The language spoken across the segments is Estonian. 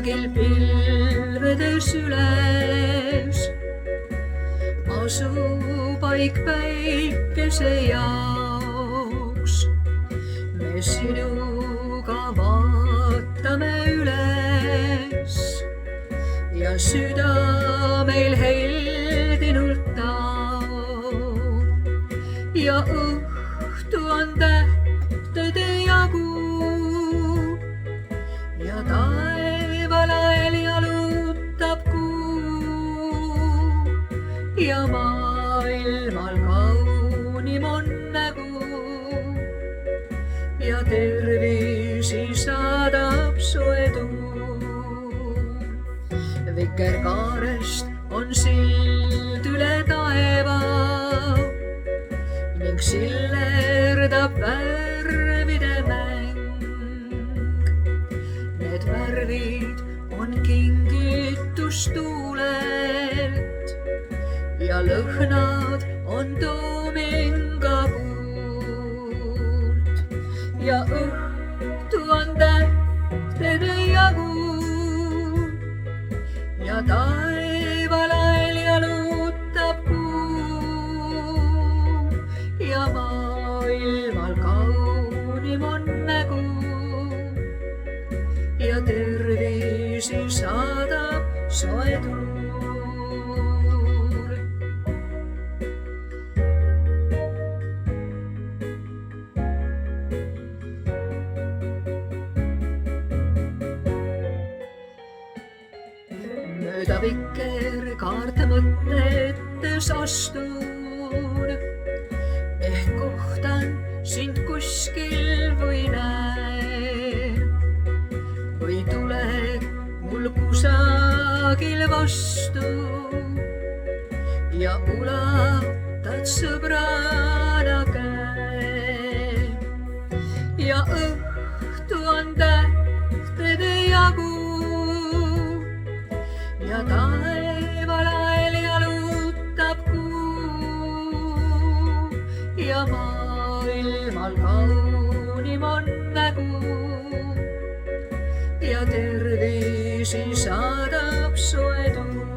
kõigil pilvedes üles. Asupaik päikese jaoks. Me sinuga vaatame üles ja süda meil heldinult taob. Ja õhtu on tähtede jagu ja taevalael jalutab kuu ja maailmal kaunim on nägu ja tervisi saadab soe tuul. Vikerkaarest on sild üle taeva ning sillerdab värvide mäng. Need värvid on kingitus tuulelt ja lõhnad on toominga puult. Ja õhtu on tähtede jagu ja taevalael jalutab kuu ja maailmal kaunim on nägu ja tervisi saadab soe tuul. Mööda vikerkaarte mõtetes astun, ehk kohtan sind kuskil või näen või tuled mul kusagil vastu ja ulatad sõbrana käe. Ja õhtu on tähtede jagu ja taevalael jalutab kuu ja maailmal kaunim on nägu ja tervisi saadab soe tuul.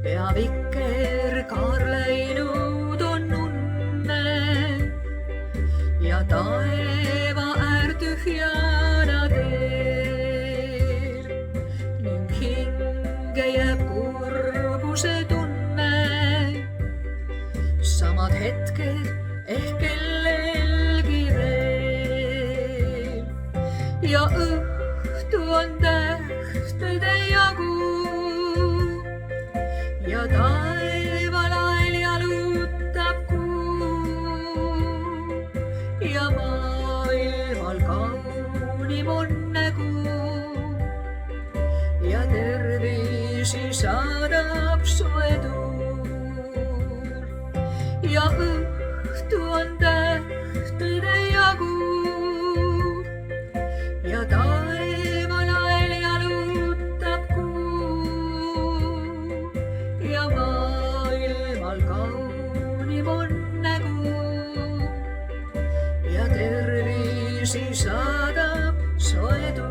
Pea vikerkaar läinud on unne ja taeva äär tühjana teel ning hinge jääb kurbuse tunne. Samad hetked ehk kellelgi veel ja õhtu on tähtede jagu ja taevalael jalutab kuu ja maailmal kaunim on nägu ja tervisi saadab soe tuul. Ja õhtu on tähtede jagu ja taevalael jalutab kuu ja maailmal kaunim on nägu ja tervisi saadab soe tuul.